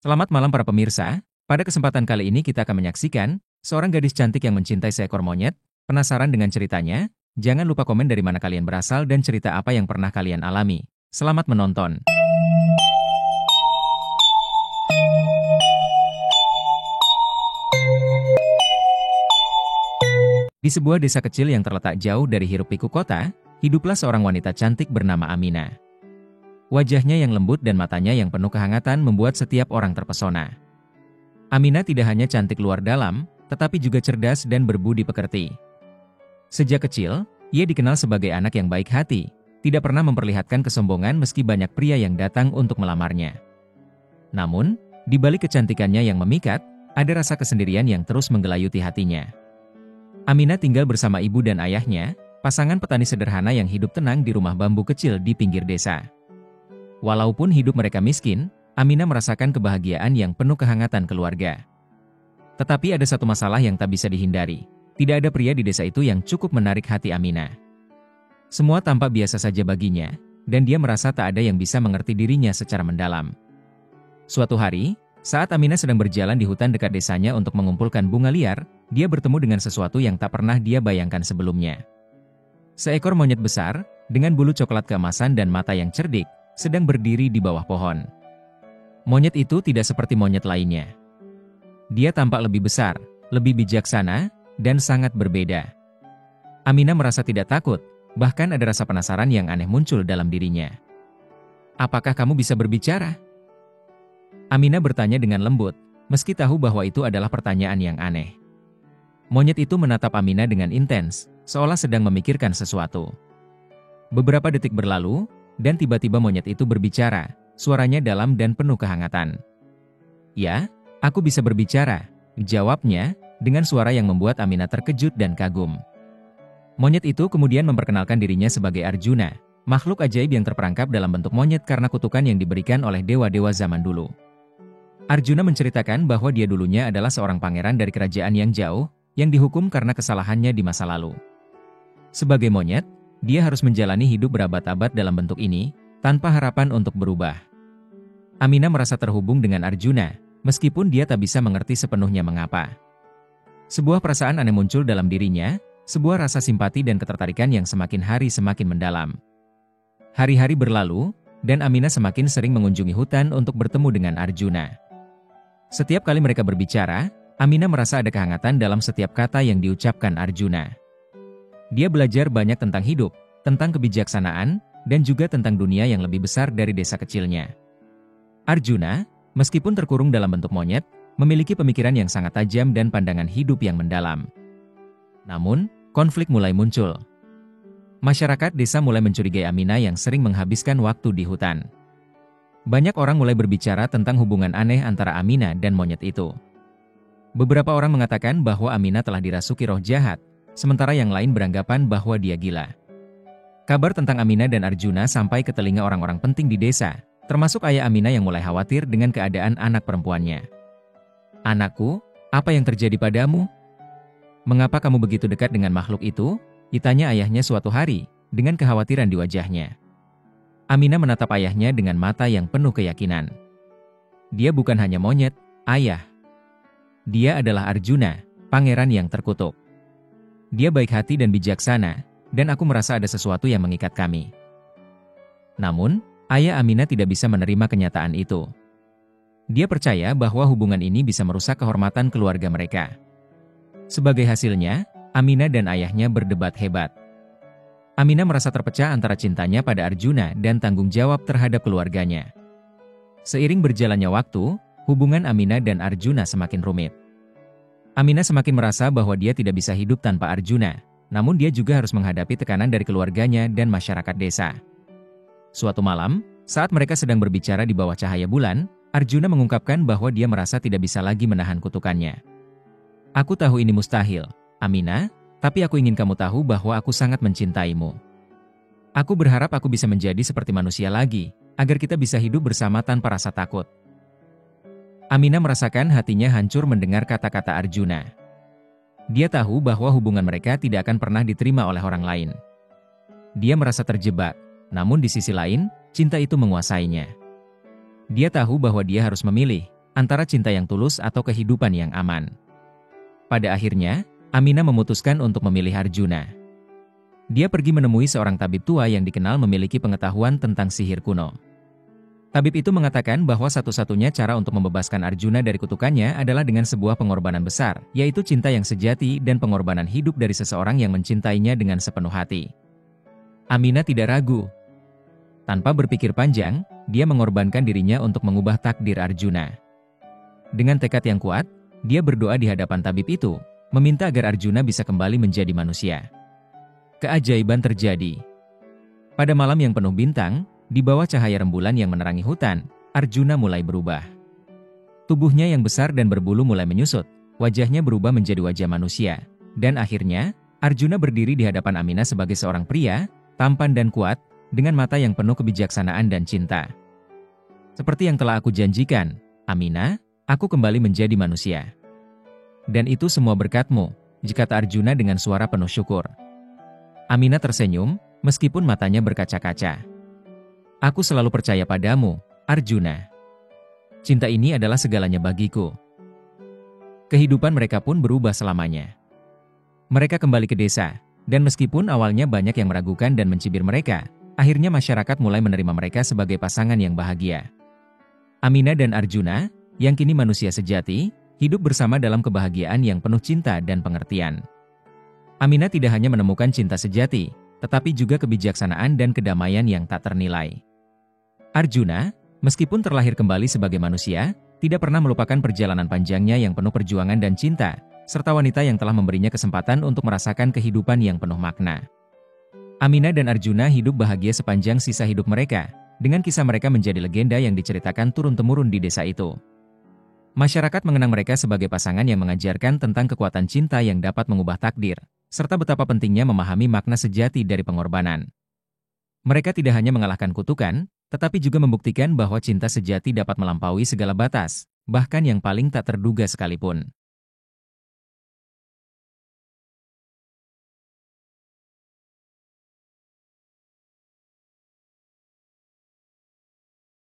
Selamat malam para pemirsa. Pada kesempatan kali ini kita akan menyaksikan seorang gadis cantik yang mencintai seekor monyet. Penasaran dengan ceritanya? Jangan lupa komen dari mana kalian berasal dan cerita apa yang pernah kalian alami. Selamat menonton. Di sebuah desa kecil yang terletak jauh dari hiruk-pikuk kota, hiduplah seorang wanita cantik bernama Amina. Wajahnya yang lembut dan matanya yang penuh kehangatan membuat setiap orang terpesona. Amina tidak hanya cantik luar dalam, tetapi juga cerdas dan berbudi pekerti. Sejak kecil, ia dikenal sebagai anak yang baik hati, tidak pernah memperlihatkan kesombongan meski banyak pria yang datang untuk melamarnya. Namun, di balik kecantikannya yang memikat, ada rasa kesendirian yang terus menggelayuti hatinya. Amina tinggal bersama ibu dan ayahnya, pasangan petani sederhana yang hidup tenang di rumah bambu kecil di pinggir desa. Walaupun hidup mereka miskin, Amina merasakan kebahagiaan yang penuh kehangatan keluarga. Tetapi ada satu masalah yang tak bisa dihindari. Tidak ada pria di desa itu yang cukup menarik hati Amina. Semua tampak biasa saja baginya, dan dia merasa tak ada yang bisa mengerti dirinya secara mendalam. Suatu hari, saat Amina sedang berjalan di hutan dekat desanya untuk mengumpulkan bunga liar, dia bertemu dengan sesuatu yang tak pernah dia bayangkan sebelumnya. Seekor monyet besar, dengan bulu coklat keemasan dan mata yang cerdik, sedang berdiri di bawah pohon. Monyet itu tidak seperti monyet lainnya. Dia tampak lebih besar, lebih bijaksana, dan sangat berbeda. Amina merasa tidak takut, bahkan ada rasa penasaran yang aneh muncul dalam dirinya. "Apakah kamu bisa berbicara?" Amina bertanya dengan lembut, meski tahu bahwa itu adalah pertanyaan yang aneh. Monyet itu menatap Amina dengan intens, seolah sedang memikirkan sesuatu. Beberapa detik berlalu, dan tiba-tiba monyet itu berbicara, suaranya dalam dan penuh kehangatan. "Ya, aku bisa berbicara," jawabnya, dengan suara yang membuat Amina terkejut dan kagum. Monyet itu kemudian memperkenalkan dirinya sebagai Arjuna, makhluk ajaib yang terperangkap dalam bentuk monyet karena kutukan yang diberikan oleh dewa-dewa zaman dulu. Arjuna menceritakan bahwa dia dulunya adalah seorang pangeran dari kerajaan yang jauh, yang dihukum karena kesalahannya di masa lalu. Sebagai monyet, dia harus menjalani hidup berabad-abad dalam bentuk ini, tanpa harapan untuk berubah. Amina merasa terhubung dengan Arjuna, meskipun dia tak bisa mengerti sepenuhnya mengapa. Sebuah perasaan aneh muncul dalam dirinya, sebuah rasa simpati dan ketertarikan yang semakin hari semakin mendalam. Hari-hari berlalu, dan Amina semakin sering mengunjungi hutan untuk bertemu dengan Arjuna. Setiap kali mereka berbicara, Amina merasa ada kehangatan dalam setiap kata yang diucapkan Arjuna. Dia belajar banyak tentang hidup, tentang kebijaksanaan, dan juga tentang dunia yang lebih besar dari desa kecilnya. Arjuna, meskipun terkurung dalam bentuk monyet, memiliki pemikiran yang sangat tajam dan pandangan hidup yang mendalam. Namun, konflik mulai muncul. Masyarakat desa mulai mencurigai Amina yang sering menghabiskan waktu di hutan. Banyak orang mulai berbicara tentang hubungan aneh antara Amina dan monyet itu. Beberapa orang mengatakan bahwa Amina telah dirasuki roh jahat, sementara yang lain beranggapan bahwa dia gila. Kabar tentang Amina dan Arjuna sampai ke telinga orang-orang penting di desa, termasuk ayah Amina yang mulai khawatir dengan keadaan anak perempuannya. "Anakku, apa yang terjadi padamu? Mengapa kamu begitu dekat dengan makhluk itu?" ditanya ayahnya suatu hari, dengan kekhawatiran di wajahnya. Amina menatap ayahnya dengan mata yang penuh keyakinan. "Dia bukan hanya monyet, ayah. Dia adalah Arjuna, pangeran yang terkutuk. Dia baik hati dan bijaksana, dan aku merasa ada sesuatu yang mengikat kami." Namun, ayah Amina tidak bisa menerima kenyataan itu. Dia percaya bahwa hubungan ini bisa merusak kehormatan keluarga mereka. Sebagai hasilnya, Amina dan ayahnya berdebat hebat. Amina merasa terpecah antara cintanya pada Arjuna dan tanggung jawab terhadap keluarganya. Seiring berjalannya waktu, hubungan Amina dan Arjuna semakin rumit. Amina semakin merasa bahwa dia tidak bisa hidup tanpa Arjuna, namun dia juga harus menghadapi tekanan dari keluarganya dan masyarakat desa. Suatu malam, saat mereka sedang berbicara di bawah cahaya bulan, Arjuna mengungkapkan bahwa dia merasa tidak bisa lagi menahan kutukannya. "Aku tahu ini mustahil, Amina, tapi aku ingin kamu tahu bahwa aku sangat mencintaimu. Aku berharap aku bisa menjadi seperti manusia lagi, agar kita bisa hidup bersama tanpa rasa takut." Amina merasakan hatinya hancur mendengar kata-kata Arjuna. Dia tahu bahwa hubungan mereka tidak akan pernah diterima oleh orang lain. Dia merasa terjebak, namun di sisi lain, cinta itu menguasainya. Dia tahu bahwa dia harus memilih, antara cinta yang tulus atau kehidupan yang aman. Pada akhirnya, Aminah memutuskan untuk memilih Arjuna. Dia pergi menemui seorang tabib tua yang dikenal memiliki pengetahuan tentang sihir kuno. Tabib itu mengatakan bahwa satu-satunya cara untuk membebaskan Arjuna dari kutukannya adalah dengan sebuah pengorbanan besar, yaitu cinta yang sejati dan pengorbanan hidup dari seseorang yang mencintainya dengan sepenuh hati. Aminah tidak ragu. Tanpa berpikir panjang, dia mengorbankan dirinya untuk mengubah takdir Arjuna. Dengan tekad yang kuat, dia berdoa di hadapan tabib itu, meminta agar Arjuna bisa kembali menjadi manusia. Keajaiban terjadi. Pada malam yang penuh bintang, di bawah cahaya rembulan yang menerangi hutan, Arjuna mulai berubah. Tubuhnya yang besar dan berbulu mulai menyusut, wajahnya berubah menjadi wajah manusia. Dan akhirnya, Arjuna berdiri di hadapan Aminah sebagai seorang pria, tampan dan kuat, dengan mata yang penuh kebijaksanaan dan cinta. Seperti yang telah aku janjikan, Aminah, aku kembali menjadi manusia. Dan itu semua berkat-Mu, kata Arjuna dengan suara penuh syukur. Aminah tersenyum, meskipun matanya berkaca-kaca. Aku selalu percaya padamu, Arjuna. Cinta ini adalah segalanya bagiku. Kehidupan mereka pun berubah selamanya. Mereka kembali ke desa, dan meskipun awalnya banyak yang meragukan dan mencibir mereka, akhirnya masyarakat mulai menerima mereka sebagai pasangan yang bahagia. Aminah dan Arjuna, yang kini manusia sejati, hidup bersama dalam kebahagiaan yang penuh cinta dan pengertian. Aminah tidak hanya menemukan cinta sejati, tetapi juga kebijaksanaan dan kedamaian yang tak ternilai. Arjuna, meskipun terlahir kembali sebagai manusia, tidak pernah melupakan perjalanan panjangnya yang penuh perjuangan dan cinta, serta wanita yang telah memberinya kesempatan untuk merasakan kehidupan yang penuh makna. Aminah dan Arjuna hidup bahagia sepanjang sisa hidup mereka, dengan kisah mereka menjadi legenda yang diceritakan turun-temurun di desa itu. Masyarakat mengenang mereka sebagai pasangan yang mengajarkan tentang kekuatan cinta yang dapat mengubah takdir, serta betapa pentingnya memahami makna sejati dari pengorbanan. Mereka tidak hanya mengalahkan kutukan, tetapi juga membuktikan bahwa cinta sejati dapat melampaui segala batas, bahkan yang paling tak terduga sekalipun.